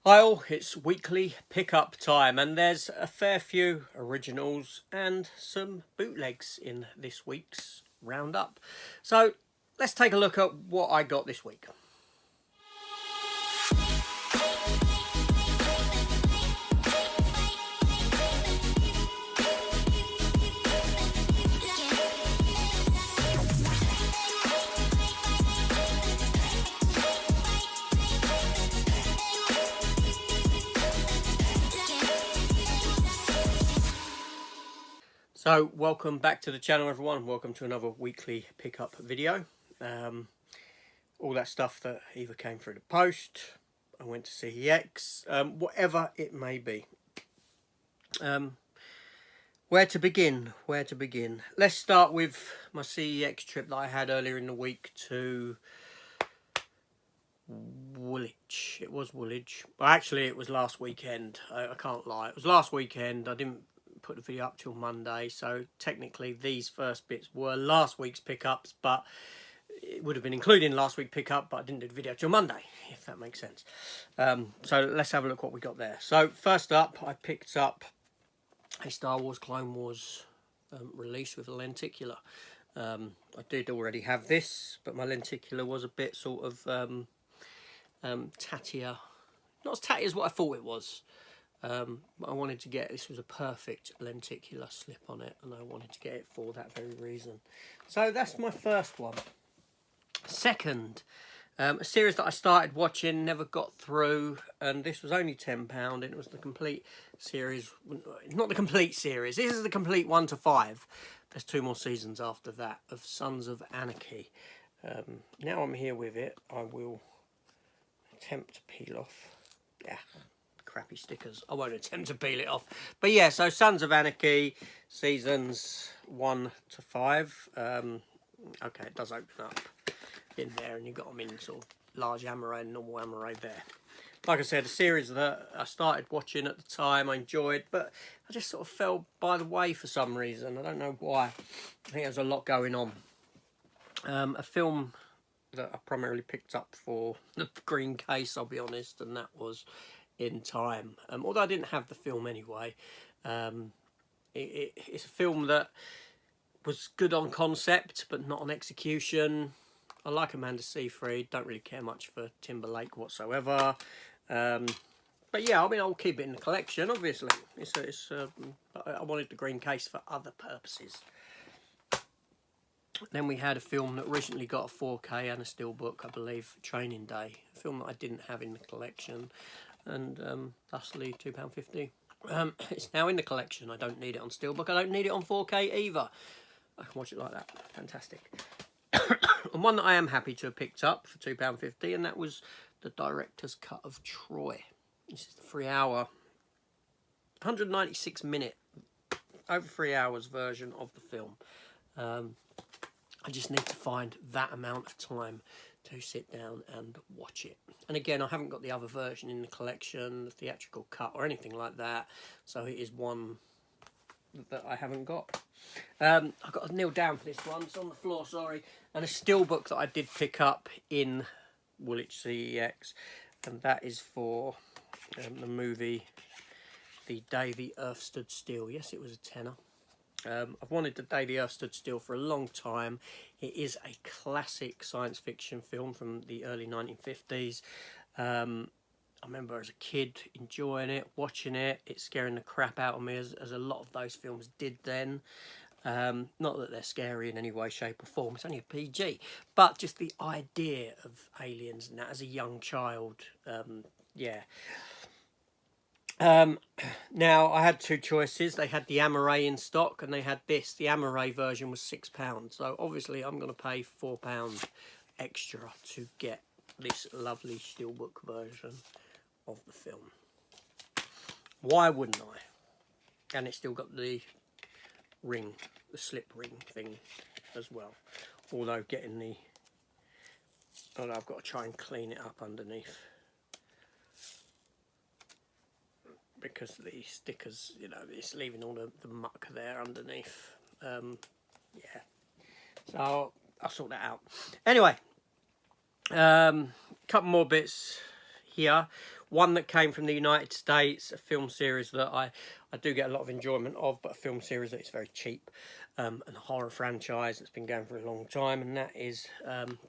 Hi all, it's weekly pickup time and there's a fair few originals and some bootlegs in this week's roundup. So let's take a look at what I got this week. So welcome back to the channel everyone, welcome to another weekly pickup video. All that stuff that either came through the post, I went to CEX, whatever it may be. Where to begin? Let's start with my CEX trip that I had earlier in the week to Woolwich. It was Woolwich. Well, actually it was last weekend. I can't lie. It was last weekend. I didn't put the video up till Monday, so technically these first bits were last week's pickups, but it would have been including last week's pickup, but I didn't do the video till Monday, if that makes sense. So let's have a look what we got there. So first up, I picked up a Star Wars Clone Wars release with a lenticular. I did already have this, but my lenticular was a bit sort of tattier. Not as tatty as what I thought it was. I wanted to get, this was a perfect lenticular slip on it, and I wanted to get it for that very reason. So that's my first one. Second, a series that I started watching, never got through, and this was only £10, and it was the complete series. Not the complete series, this is the complete 1 to 5. There's 2 more seasons after that of Sons of Anarchy. Now I'm here with it, I will attempt to peel off. Yeah, crappy stickers. I won't attempt to peel it off. But yeah, so Sons of Anarchy, seasons 1 to 5. Okay, it does open up in there, and you've got them in sort of large amaray and normal amaray there. Like I said, a series that I started watching at the time, I enjoyed, but I just sort of fell by the way for some reason. I don't know why. I think there's a lot going on. A film that I primarily picked up for the green case, I'll be honest, and that was In Time. Although I didn't have the film anyway, it's a film that was good on concept, but not on execution. I like Amanda Seyfried, don't really care much for Timberlake whatsoever. But yeah, I mean, I'll keep it in the collection, obviously. I wanted the green case for other purposes. Then we had a film that recently got a 4K and a steelbook, I believe, Training Day. A film that I didn't have in the collection, and thusly £2.50. It's now in the collection. I don't need it on steelbook. I don't need it on 4K either. I can watch it like that. Fantastic. And one that I am happy to have picked up for £2.50, and that was the director's cut of Troy. This is the 3-hour, 196-minute, over 3 hours version of the film. I just need to find that amount of time to sit down and watch it. And again, I haven't got the other version in the collection, the theatrical cut or anything like that, so it is one that I haven't got. I've got to kneel down for this one. It's on the floor, sorry. And a steelbook that I did pick up in Woolwich CEX, and that is for the movie The Day the Earth Stood Still. Yes, it was a tenner. I've wanted The Day the Earth Stood Still for a long time. It is a classic science fiction film from the early 1950s. I remember as a kid enjoying it, watching it, it's scaring the crap out of me, as a lot of those films did then. Not that they're scary in any way, shape or form, it's only a PG, but just the idea of aliens and that as a young child, yeah. Now, I had 2 choices. They had the Amaray in stock and they had this. The Amaray version was £6, so obviously I'm going to pay £4 extra to get this lovely steelbook version of the film. Why wouldn't I? And it's still got the ring, the slip ring thing as well. Although getting the... Although I've got to try and clean it up underneath, because the stickers, you know, it's leaving all the muck there underneath. Yeah. So I'll sort that out. Anyway, couple more bits here. One that came from the United States, a film series that I do get a lot of enjoyment of, but a film series that is very cheap, and a horror franchise that's been going for a long time, and that is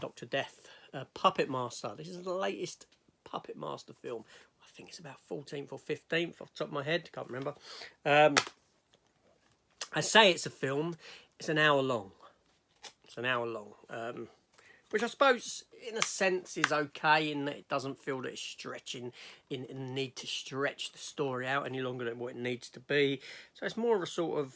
Dr. Death, Puppet Master. This is the latest Puppet Master film. I think it's about 14th or 15th off the top of my head, can't remember. I say it's a film, it's an hour long. It's an hour long, which I suppose in a sense is okay in that it doesn't feel that it's stretching in the need to stretch the story out any longer than what it needs to be. So it's more of a sort of,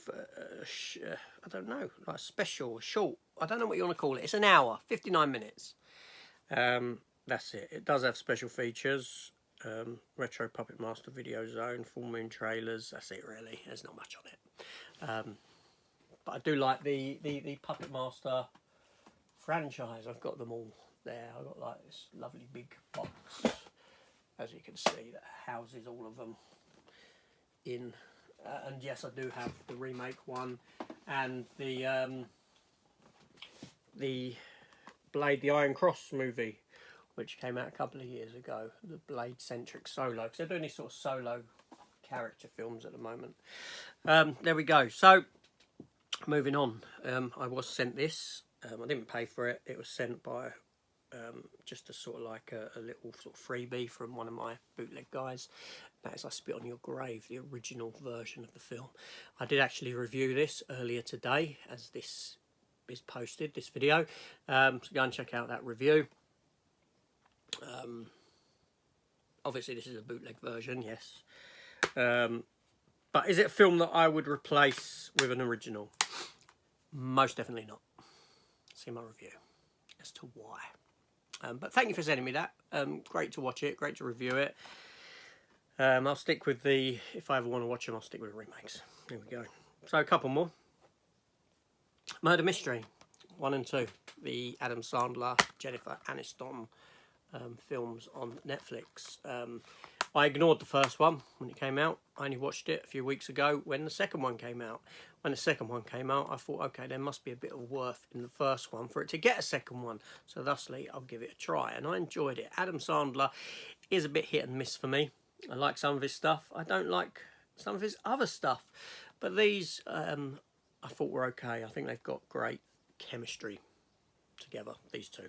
I don't know, like special, short, I don't know what you want to call it. It's an hour, 59 minutes. That's it. It does have special features. Retro Puppet Master Video Zone, Full Moon trailers. That's it really. There's not much on it. But I do like the Puppet Master franchise. I've got them all there. I've got like this lovely big box, as you can see, that houses all of them in. And yes, I do have the remake one and the Blade the Iron Cross movie, which came out a couple of years ago, the Blade-centric solo, because they're doing these sort of solo character films at the moment. There we go. So, moving on. I was sent this. I didn't pay for it. It was sent by just a sort of like a little sort of freebie from one of my bootleg guys. That is I Spit on Your Grave, the original version of the film. I did actually review this earlier today, as this is posted, this video. So go and check out that review. Obviously this is a bootleg version, yes, but is it a film that I would replace with an original? Most definitely not. See my review as to why. But thank you for sending me that. Great to watch it, great to review it. I'll stick with the, if I ever want to watch them, I'll stick with the remakes. Here we go. So a couple more. Murder Mystery 1 and 2, the Adam Sandler, Jennifer Aniston films on Netflix. I ignored the first one when it came out. I only watched it a few weeks ago when the second one came out. When the second one came out, I thought, okay, there must be a bit of worth in the first one for it to get a second one. So thusly, I'll give it a try. And I enjoyed it. Adam Sandler is a bit hit and miss for me. I like some of his stuff. I don't like some of his other stuff. But these, I thought were okay. I think they've got great chemistry together, these two.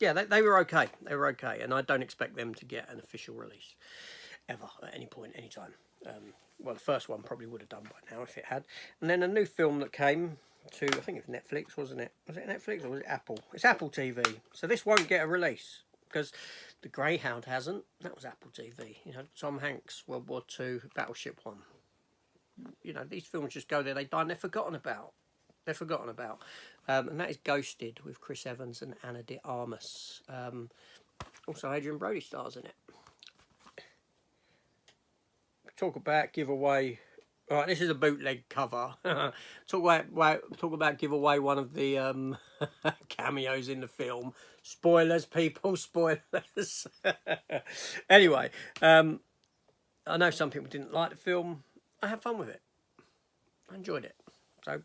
Yeah, they were okay. They were okay, and I don't expect them to get an official release ever at any point, any time. Well, the first one probably would have done by now if it had. And then a new film that came to, I think it was Netflix, wasn't it? Was it Netflix or was it Apple? It's Apple TV. So this won't get a release because The Greyhound hasn't. That was Apple TV. You know, Tom Hanks, World War II, Battleship 1. You know, these films just go there, they die, and they're forgotten about. They're forgotten about. And that is Ghosted with Chris Evans and Ana de Armas. Also, Adrian Brody stars in it. Talk about giveaway. All right, this is a bootleg cover. Talk about give away one of the cameos in the film. Spoilers, people, spoilers. Anyway, I know some people didn't like the film. I had fun with it. I enjoyed it. So,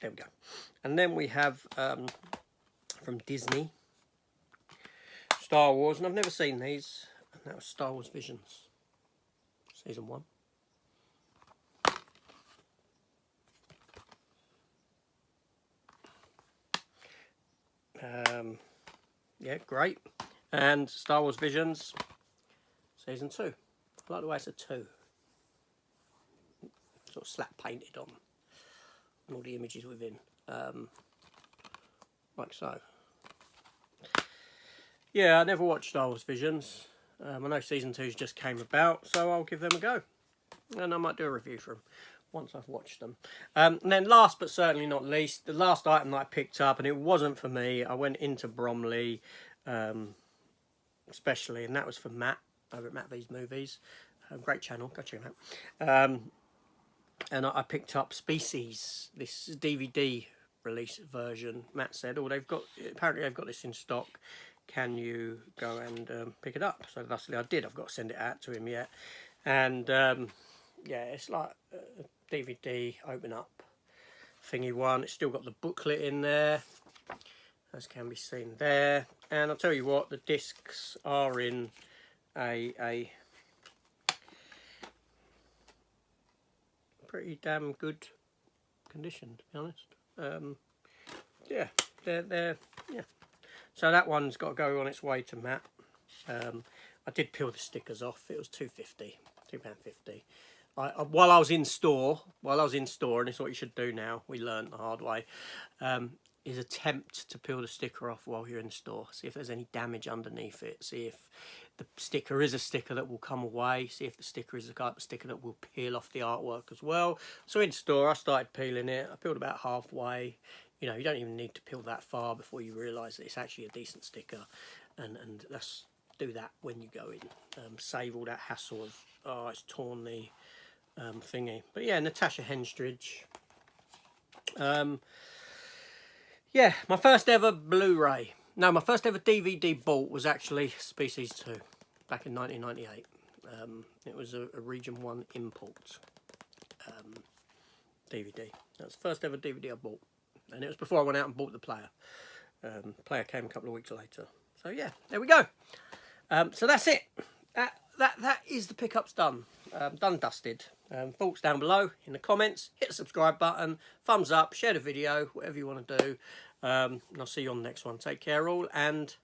there we go. And then we have, from Disney, Star Wars. And I've never seen these. And that was Star Wars Visions. Season 1. Yeah, great. And Star Wars Visions, Season 2. I like the way it's a 2. Sort of slap painted on all the images within. Like so. Yeah, I never watched Star Wars Visions. I know Season 2's just came about, so I'll give them a go. And I might do a review for them once I've watched them. And then last but certainly not least, the last item that I picked up, and it wasn't for me, I went into Bromley, especially, and that was for Matt, over at Matt V's Movies. Great channel, go check him out. And I picked up Species, this DVD release version. Matt said, oh, apparently they've got this in stock. Can you go and pick it up? So thusly I did. I've got to send it out to him yet. And yeah, it's like a DVD open up thingy one. It's still got the booklet in there. as can be seen there. And I'll tell you what, the discs are in a pretty damn good condition, to be honest. Yeah, they're yeah. So that one's got to go on its way to Matt. I did peel the stickers off. It was £2.50. While I was in store, and it's what you should do now, we learned the hard way, is attempt to peel the sticker off while you're in store. See if there's any damage underneath it. See if the sticker is a sticker that will come away. See if the sticker is the type of sticker that will peel off the artwork as well. So in store, I started peeling it. I peeled about halfway. You know, you don't even need to peel that far before you realise that it's actually a decent sticker. And let's do that when you go in. Save all that hassle of, oh, it's torn the thingy. But yeah, Natasha Henstridge. Yeah, my first ever Blu-ray. No, my first ever DVD bought was actually Species 2 back in 1998. It was a Region 1 import DVD. That's the first ever DVD I bought. And it was before I went out and bought the player. Player came a couple of weeks later. So yeah, there we go. So that's it. That is the pickups done. Done and dusted. Thoughts down below in the comments. Hit the subscribe button. Thumbs up. Share the video. Whatever you want to do. And I'll see you on the next one. Take care all, and